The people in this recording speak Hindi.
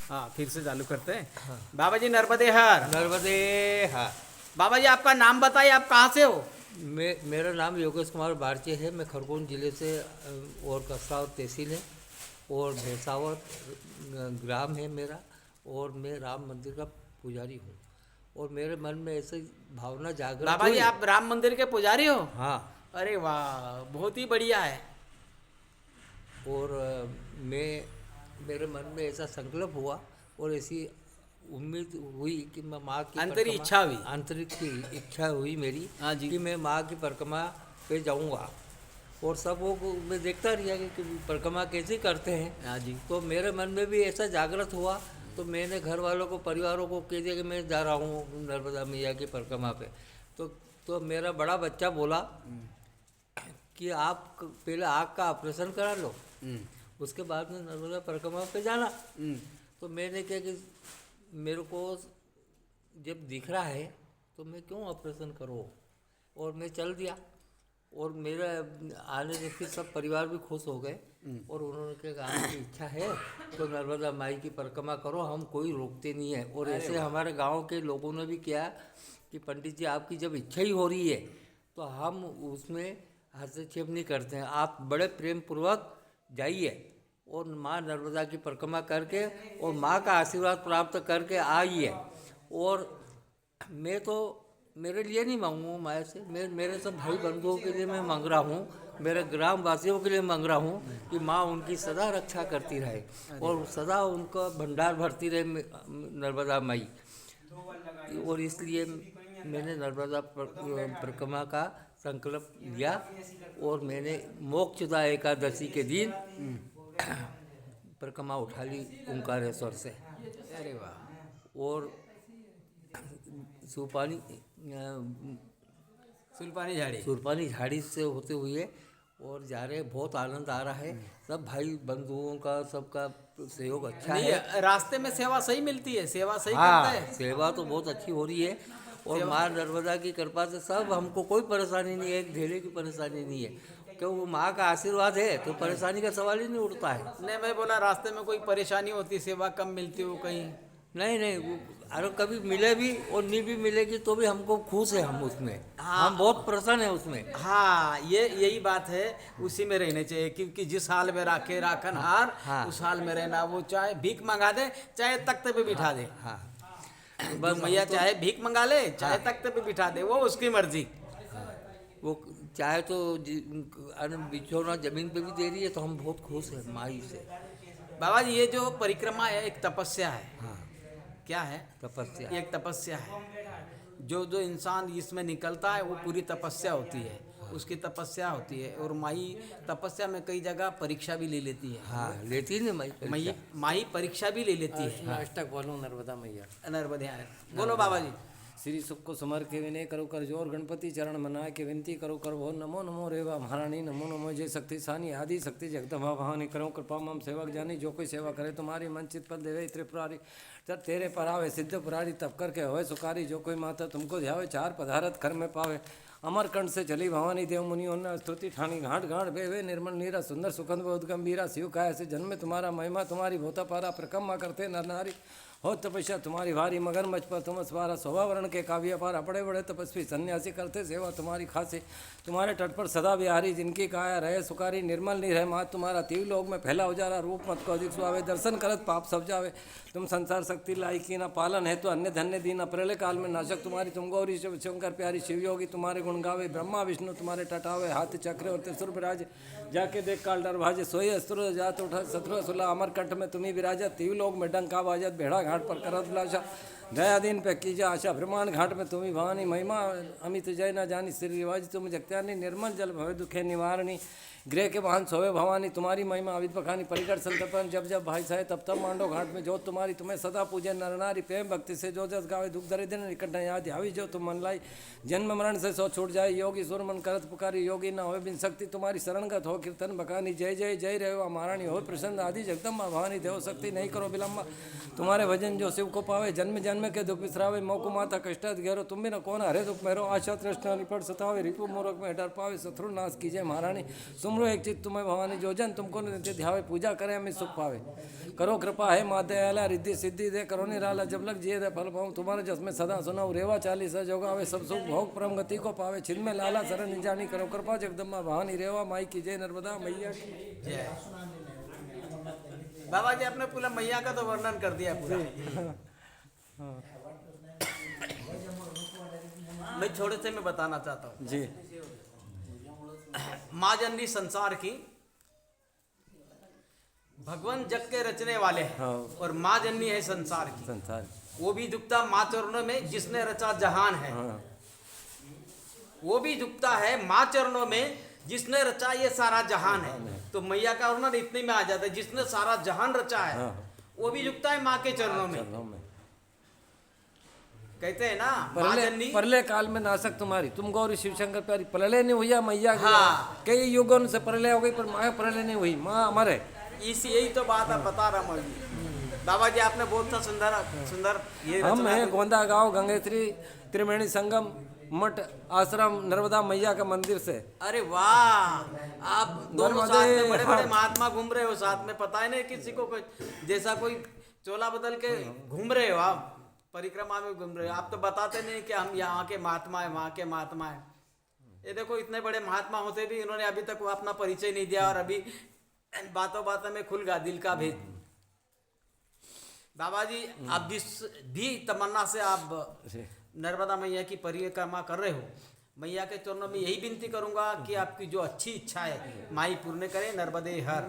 हाँ फिर से चालू करते हैं। हाँ। बाबा जी नर्मदे हर। नर्मदे। हाँ। बाबा जी आपका नाम बताइए, आप कहाँ से हो? मेरा नाम योगेश कुमार बारचे है। मैं खरगोन जिले से और कस्बा और तहसील है और भैंसावर ग्राम है मेरा। और मैं राम मंदिर का पुजारी हूँ और मेरे मन में ऐसी भावना जागृत बाबा जी हुई। आप राम मंदिर के पुजारी हो? हाँ। अरे वाह, बहुत ही बढ़िया है। और मैं मेरे मन में ऐसा संकल्प हुआ और ऐसी उम्मीद हुई कि मैं माँ की आंतरिक इच्छा हुई। आंतरिक की इच्छा हुई मेरी हाँ जी। कि मैं माँ की परिक्रमा पे जाऊँगा। और सब वो मैं देखता रहा कि परिक्रमा कैसे करते हैं। हाँ जी। तो मेरे मन में भी ऐसा जागृत हुआ तो मैंने घर वालों को, परिवारों को कह दिया कि मैं जा रहा हूँ नर्मदा मैया की परिक्रमा पे। तो मेरा बड़ा बच्चा बोला कि आप पहले आँख का ऑपरेशन करा लो, उसके बाद में नर्मदा परिक्रमा पे जाना। तो मैंने क्या कि मेरे को जब दिख रहा है तो मैं क्यों ऑपरेशन करूँ, और मैं चल दिया। और मेरा आने से फिर सब परिवार भी खुश हो गए और उन्होंने कहा कि आपकी इच्छा है तो नर्मदा माई की परिक्रमा करो, हम कोई रोकते नहीं है। और ऐसे हमारे गांव के लोगों ने भी किया कि पंडित जी आपकी जब इच्छा ही हो रही है तो हम उसमें हस्तक्षेप नहीं करते हैं, आप बड़े प्रेम पूर्वक जाइए और माँ नर्मदा की परिक्रमा करके और माँ का आशीर्वाद प्राप्त करके आइए। और मैं तो मेरे लिए नहीं मांगूँ माया से, मेरे सब भाई बंधुओं के लिए मैं मांग रहा हूँ, मेरे ग्राम वासियों के लिए मांग रहा हूँ कि माँ उनकी सदा रक्षा करती रहे और सदा उनका भंडार भरती रहे नर्मदा माई। और इसलिए मैंने नर्मदा परिक्रमा का संकल्प लिया और मैंने मोक्षदा एकादशी के दिन परिक्रमा उठा ली ओंकारेश्वर से। अरे वाह। और सुपानी सुल्पानी झाड़ी झाड़ी से होते हुए और जा रहे, बहुत आनंद आ रहा है। सब भाई बंधुओं का सबका सहयोग अच्छा नहीं है। रास्ते में सेवा सही मिलती है, सेवा सही हाँ, करता है। सेवा तो बहुत अच्छी हो रही है और माँ नर्मदा की कृपा से सब, हमको कोई परेशानी नहीं है, एक ढेले की परेशानी नहीं है, क्यों वो माँ का आशीर्वाद है तो परेशानी का सवाल ही नहीं उठता है। नहीं मैं बोला रास्ते में कोई परेशानी होती, सेवा कम मिलती हो कहीं? नहीं अरे कभी मिले भी और नहीं भी मिलेगी तो भी हमको खुश है, हम उसमें हम बहुत प्रसन्न है उसमें। हाँ ये यही बात है, उसी में रहने चाहिए क्योंकि जिस हाल में राखे राखन हार, हाँ। उस हाल में रहना। वो चाहे भीख मंगा दे चाहे तख्ते पे बिठा दे। हाँ बस मैया चाहे भीख मंगा ले चाहे तख्ते पे बिठा दे, वो उसकी मर्जी। वो चाहे तो बिछौना जमीन पे भी दे रही है तो हम बहुत खुश हैं माई से। बाबा जी ये जो परिक्रमा है एक तपस्या है। हाँ, क्या है? तपस्या। एक तपस्या है। जो जो इंसान इसमें निकलता है वो पूरी तपस्या होती है, उसकी तपस्या होती है। और माई तपस्या में कई जगह परीक्षा भी ले लेती है। हाँ, लेती है माई माई परीक्षा भी ले लेती है। अष्टक बोलो नर्मदा मैया। नर्मदे बोलो बाबा जी। श्री सुख को समर के विनय करो कर जोर, गणपति चरण मना के विनती करो कर भो। नमो नमो रेवा महारानी, नमो नमो जय शक्ति सानी आदि शक्ति जगदम्बा भवानी, करो कृपा मम सेवक जानी। जो कोई सेवा करे तुम्हारी मन चित पद देवे त्रिपुरारी, जब तेरे पर आवे सिद्ध पुरारी, तब करके होए सुकारी। जो कोई माता तुमको ध्यावे, चार पदारथ कर में पावे। अमर कंठ से चली भवानी, देव मुनि उन्ना स्तुति ठानी। घाट घाट बेवे निर्मल नीरा, सुंदर सुखंद बहुत गंभीरा। शिव काय से जन्म तुम्हारा, महिमा तुम्हारी भोता पारा। परिक्रमा करते नर नारी, हो तपस्या तुम्हारी भारी। मगर मच पर तुम स्वारा, शोभा वर्ण के काव्य पारा। बड़े बड़े तपस्वी सन्यासी करते सेवा तुम्हारी खासी। तुम्हारे तट पर सदा विहारी, जिनकी काया रहे सुकारी। निर्मल नहीं रहे मात तुम्हारा, तीव लोग में फैला उजारा। रूप मत को अधिक सुहावे, दर्शन करत पाप सब जावे। तुम संसार शक्ति लाई की ना पालन है तो अन्य धन्य दीना। प्रलय काल में नाशक तुम्हारी, तुम गौरी शिव शंकर प्यारी। शिव योगी तुम्हारे गुण गावे, ब्रह्मा विष्णु तुम्हारे टटावे। हाथ चक्र और त्रिशूल विराज, जाके देख काल डर भाजे। सोई अस्त्र जात उठा शत्रु सुला, अमर कंठ में तुम्ही विराजा। तीव लोग में डंका बाजत, भेड़ा घाट पर करत विलासा। दया दिन पे कीजा आशा, ब्रह्मांड घाट में तुम्ही भवानी। महिमा अमित जय न जानी, श्री रिवाज तुम जगत्यानी। निर्मल जल भवे दुखे निवारणी, गृह के वाहन सोवे भवानी। तुम्हारी महिमा अविद बखानी, परिकर संतपन जब जब भाई साहे तब तब मांडो घाट में जोत तुम्हारी। तुम्हें सदा पूजे नर नारी, प्रेम भक्ति से जो जस गावे। दुख दरिद्र निकट न याद, हावी जो तुम मन लाई। जन्म मरण से सो छूट जाए, योगी सुर मन करत पुकारी। योगी न हो बिन शक्ति तुम्हारी, शरणगत हो कीर्तन बखानी। जय जय जय रहे महारानी, हो प्रसन्न आदि जगदम्बा भवानी। देव शक्ति नहीं करो विलम्बा, तुम्हारे भजन जो शिव को पावे। जन्म जन्म के दुख बिसरावे, मोकु माता कष्ट घेरो। तुम भी न कौन हरे दुख मेरो, आशा तृष्णा निपट सतावे। रिपु मूर्ख में डर पावे, शत्रु नाश कीजिए महारानी। सुम तुमरो एक चित तुम्हें भवानी जो जन तुमको नित्य ध्यावे पूजा करे हमें सुख पावे। करो कृपा है माँ दयाला रिद्धि सिद्धि दे करो निराला जब लग जिए दे फल पाऊँ तुम्हारे जसमें सदा सुनाऊँ रेवा 40 जोगावे सब सुख भोग परम गति को पावे छिन में लाला शरण निजानी करो कृपा जगदम्बा भवानी रेवा माई की जय नर्मदा मैया की जय। बाबा जी आपने पूरा मैया का तो वर्णन कर दिया पूरा। मैं थोड़े से मैं बताना चाहता हूँ जी। माँ जननी संसार की, भगवान जग के रचने वाले हैं। हाँ। और माँ जननी है संसार की। संसार वो भी झुकता माँ चरणों में जिसने रचा जहान है। हाँ वो भी झुकता है माँ चरणों में जिसने रचा ये सारा जहान है। तो मैया का वर्णन इतने में आ जाता है, जिसने सारा जहान रचा है वो भी झुकता है माँ के चरणों में। चरणों में कहते हैं ना माँ जननी परले काल में नासक तुम्हारी तुम गौरी शिव शंकर प्यारी प्रलय नहीं हुई मैया की। हाँ। कई युगों से प्रलय हो गई पर माया प्रलय नहीं हुई माँ अमर है। इसी यही तो बात आप बता रहा हूँ बाबा जी। आपने बहुत सा सुंदर सुंदर ये हम रचना हैं गोंदा गांव गंगेत्री त्रिवेणी संगम मठ आश्रम नर्मदा मैया का मंदिर से। अरे वाह, आप दोनों नर्मदे, साथ में बड़े बड़े हाँ। महात्मा घूम रहे हो साथ में। पता ही नहीं किसी को कोई जैसा कोई चोला बदल के घूम रहे हो, आप परिक्रमा में घूम रहे हो। आप तो बताते नहीं कि हम यहाँ के महात्मा है वहाँ के महात्मा है। ये देखो इतने बड़े महात्मा होते भी इन्होंने अभी तक अपना परिचय नहीं दिया और अभी बातों बातों में खुल गया दिल का भेद। बाबा जी आप जिस भी तमन्ना से आप नर्मदा मैया की परिक्रमा कर रहे हो, मैया के चरणों में यही विनती करूंगा कि आपकी जो अच्छी इच्छा है माई पूर्ण करे। नर्मदे हर।